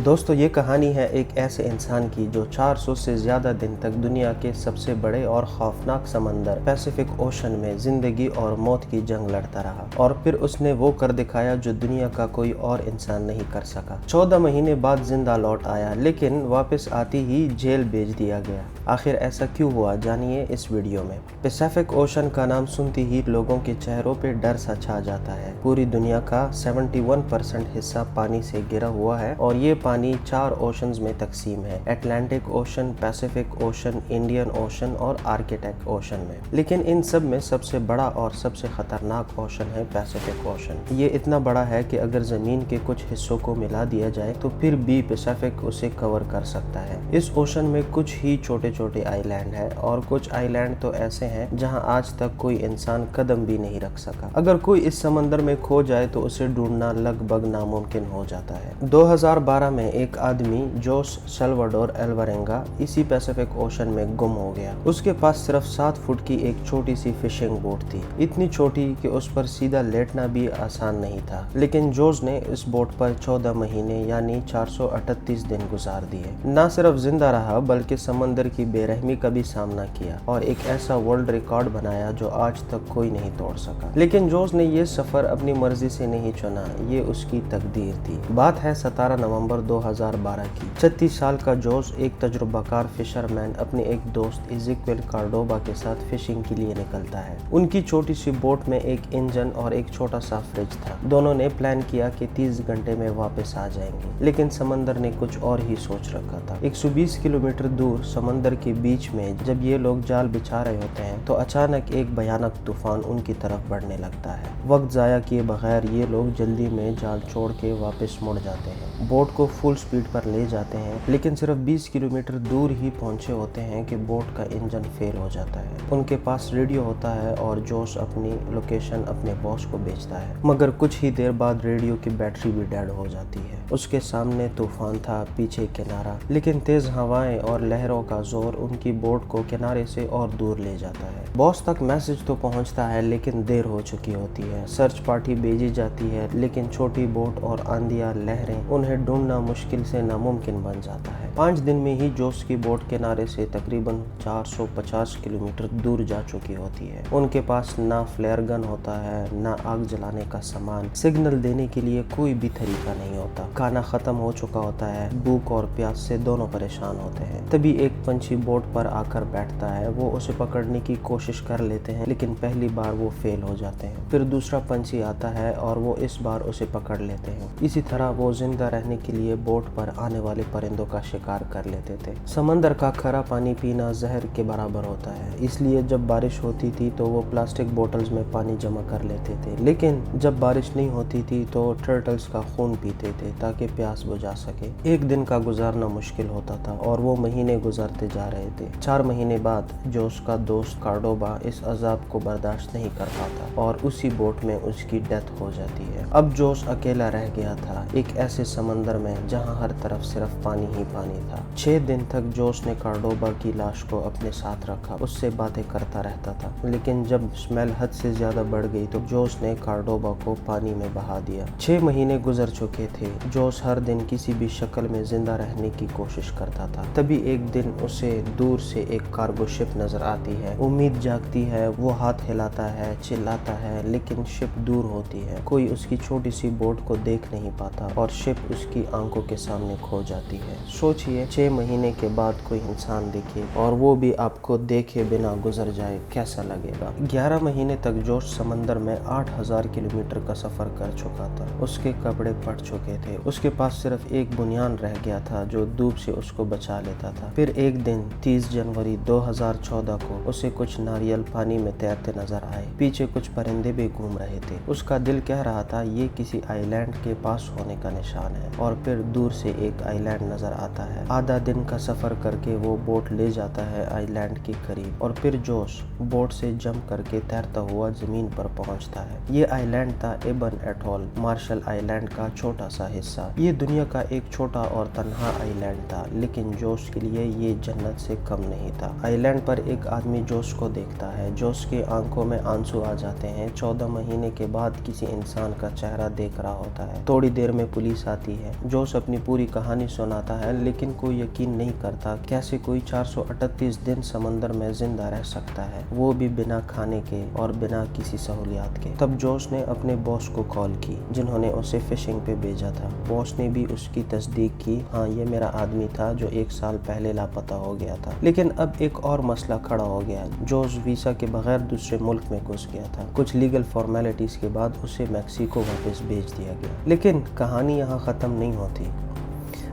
दोस्तों ये कहानी है एक ऐसे इंसान की जो 400 से ज़्यादा दिन तक दुनिया के सबसे बड़े और खौफनाक समंदर पैसिफिक ओशन में ज़िंदगी और मौत की जंग लड़ता रहा और फिर उसने वो कर दिखाया जो दुनिया का कोई और इंसान नहीं कर सका। 14 महीने बाद जिंदा लौट आया, लेकिन वापस आती ही जेल भेज दिया गया। आखिर ऐसा क्यों हुआ, जानिए इस वीडियो में। पैसिफिक ओशन का नाम सुनते ही लोगों के चेहरों पे डर सा छा जाता है। पूरी दुनिया का 71% हिस्सा पानी से घिरा हुआ है और ये पानी 4 ओशंस में तकसीम है: Atlantic ocean, Pacific ocean, Indian ocean और आर्कटिक ओशन में। लेकिन इन सब में सबसे बड़ा और सबसे खतरनाक ओशन है पैसिफिक ओशन। ये इतना बड़ा है कि अगर जमीन के कुछ हिस्सों को मिला दिया जाए तो फिर भी पैसिफिक उसे कवर कर सकता है। इस ओशन में कुछ ही छोटे छोटे आइलैंड है और कुछ आइलैंड तो ऐसे हैं जहां आज तक कोई इंसान कदम भी नहीं रख सका। अगर कोई इस समंदर में खो जाए तो उसे ढूंढना लगभग नामुमकिन हो जाता है। 2012 में एक आदमी जोस सल्वाडोर अल्वारेंगा इसी पैसिफिक ओशन में गुम हो गया। उसके पास सिर्फ 7 फुट की एक छोटी सी फिशिंग बोट थी, इतनी छोटी कि उस पर सीधा लेटना भी आसान नहीं था। लेकिन जोस ने इस बोट पर 14 महीने यानी 438 दिन गुजार दिए। न सिर्फ जिंदा रहा बल्कि समंदर की बेरहमी का भी सामना किया और एक ऐसा वर्ल्ड रिकॉर्ड बनाया जो आज तक कोई नहीं तोड़ सका। लेकिन जोस ने ये सफर अपनी मर्जी से नहीं चुना, ये उसकी तकदीर थी। बात है 17 नवंबर 2012 की। 36 साल का जोस एक तजुर्बाकार फिशरमैन अपने एक दोस्त इज़ेक्वेल कार्डोबा के साथ फिशिंग के लिए निकलता है। उनकी छोटी सी बोट में एक इंजन और एक छोटा सा फ्रिज था। दोनों ने प्लान किया कि 30 घंटे में वापस आ जाएंगे, लेकिन समंदर ने कुछ और ही सोच रखा था। 120 किलोमीटर दूर समंदर के बीच में जब ये लोग जाल बिछा रहे होते हैं तो अचानक एक भयानक तूफान उनकी तरफ बढ़ने लगता है। वक्त जाया किए बगैर ये लोग जल्दी में जाल छोड़ के वापस मुड़ जाते हैं। बोट को फुल स्पीड पर ले जाते हैं, लेकिन सिर्फ 20 किलोमीटर दूर ही पहुंचे होते हैं कि बोट का इंजन फेल हो जाता है। उनके पास रेडियो होता है और जोस अपनी लोकेशन अपने बॉस को भेजता है, मगर कुछ ही देर बाद रेडियो की बैटरी भी डेड हो जाती है। उसके सामने तूफान था, पीछे किनारा, लेकिन तेज हवाएं और लहरों का जोर उनकी बोट को किनारे से और दूर ले जाता है। बॉस तक मैसेज तो पहुंचता है लेकिन देर हो चुकी होती है। सर्च पार्टी भेजी जाती है, लेकिन छोटी बोट और आंधियां लहरें उन्हें ढूंढना मुश्किल से नामुमकिन बन जाता है। 5 दिन में ही जोस की बोट किनारे से तकरीबन 450 किलोमीटर दूर जा चुकी होती है। उनके पास ना फ्लेयर गन होता है, ना आग जलाने का सामान, सिग्नल देने के लिए कोई भी तरीका नहीं होता। खाना खत्म हो चुका होता है, भूख और प्यास से दोनों परेशान होते हैं। तभी एक पंछी बोट पर आकर बैठता है। वो उसे पकड़ने की कोशिश कर लेते हैं, लेकिन पहली बार वो फेल हो जाते हैं। फिर दूसरा पंछी आता है और वो इस बार उसे पकड़ लेते हैं। इसी तरह वो जिंदा रहने के लिए बोट पर आने वाले परिंदों का शिकार कर लेते थे। समंदर का खरा पानी पीना जहर के बराबर होता है, इसलिए जब बारिश होती थी तो वो प्लास्टिक बोतल्स में पानी जमा कर लेते थे। लेकिन जब बारिश नहीं होती थी तो टर्टल्स का खून पीते थे ताकि प्यास बुझा सके। एक दिन का गुजारना मुश्किल होता था और वो महीने गुजरते जा रहे थे। 4 महीने बाद जोस का दोस्त कार्डोबा इस अजाब को बर्दाश्त नहीं कर पाता और उसी बोट में उसकी डेथ हो जाती है। अब जोस अकेला रह गया था एक ऐसे समंदर में जहां हर तरफ सिर्फ पानी ही पानी था। 6 दिन तक जोस ने कार्डोबा की लाश को अपने साथ रखा, उससे बातें करता रहता था। लेकिन जब स्मेल हद से ज्यादा बढ़ गई तो जोस ने कार्डोबा को पानी में बहा दिया। 6 महीने गुजर चुके थे। जोस हर दिन किसी भी शक्ल में जिंदा रहने की कोशिश करता था। तभी एक दिन उसे दूर से एक कार्गो शिप नजर आती है। उम्मीद जागती है, वो हाथ हिलाता है, चिल्लाता है, लेकिन शिप दूर होती है। कोई उसकी छोटी सी बोट को देख नहीं पाता और शिप उसकी आंखों के सामने खो जाती है। सोचिए, 6 महीने के बाद कोई इंसान दिखे और वो भी आपको देखे बिना गुजर जाए, कैसा लगेगा। 11 महीने तक जोश समंदर में 8000 किलोमीटर का सफर कर चुका था। उसके कपड़े फट चुके थे। उसके पास सिर्फ एक बुनियान रह गया था जो धूप से उसको बचा लेता था। फिर एक दिन 30 जनवरी 2014 को उसे कुछ नारियल पानी में तैरते नजर आए। पीछे कुछ परिंदे भी घूम रहे थे। उसका दिल कह रहा था ये किसी आइलैंड के पास होने का निशान है। और फिर दूर से एक आइलैंड नजर आता है। है। आधा दिन का सफर करके वो बोट ले जाता है आइलैंड के करीब और फिर जोश बोट से जंप करके तैरता हुआ जमीन पर पहुंचता है। ये आइलैंड था एबन एटॉल, मार्शल आइलैंड का छोटा सा हिस्सा। ये दुनिया का एक छोटा और तन्हा आइलैंड था, लेकिन जोश के लिए ये जन्नत से कम नहीं था। आइलैंड पर एक आदमी जोश को देखता है। जोश की आंखों में आंसू आ जाते हैं। 14 महीने के बाद किसी इंसान का चेहरा देख रहा होता है। थोड़ी देर में पुलिस आती है। जोश अपनी पूरी कहानी सुनाता है, लेकिन कोई यकीन नहीं करता कैसे कोई 438 दिन समंदर में जिंदा रह सकता है, वो भी बिना खाने के और बिना किसी सहूलियात के। तब जोश ने अपने बॉस को कॉल की, जिन्होंने उसे फिशिंग पे भेजा था। बॉस ने भी उसकी तस्दीक की, हाँ ये मेरा आदमी था जो 1 साल पहले लापता हो गया था। लेकिन अब एक और मसला खड़ा हो गया। जोश वीसा के बगैर दूसरे मुल्क में घुस गया था। कुछ लीगल फॉर्मेलिटीज के बाद उसे मैक्सिको वापस भेज दिया गया। लेकिन कहानी यहाँ खत्म नहीं होती।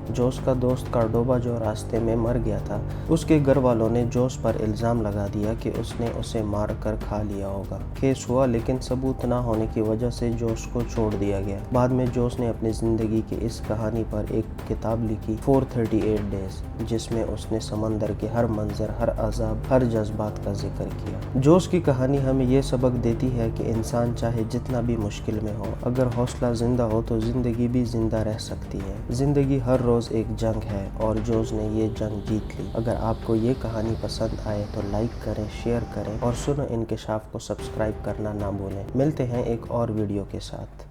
जोश का दोस्त कार्डोबा जो रास्ते में मर गया था, उसके घर वालों ने जोश पर इल्ज़ाम लगा दिया कि उसने उसे मार कर खा लिया होगा। केस हुआ, लेकिन सबूत ना होने की वजह से जोश को छोड़ दिया गया। बाद में जोश ने अपनी ज़िंदगी की इस कहानी पर एक किताब लिखी, 438 डेज, जिसमें उसने समंदर के हर मंजर, हर अजाब, हर जज्बात का जिक्र किया। जोश की कहानी हमें ये सबक देती है कि इंसान चाहे जितना भी मुश्किल में हो, अगर हौसला जिंदा हो तो ज़िंदगी भी जिंदा रह सकती है। ज़िंदगी हर रोज़ एक जंग है और जोश ने ये जंग जीत ली। अगर आपको ये कहानी पसंद आए तो लाइक करें, शेयर करें और सुनो इनकशाफ को सब्सक्राइब करना ना भूलें। मिलते हैं एक और वीडियो के साथ।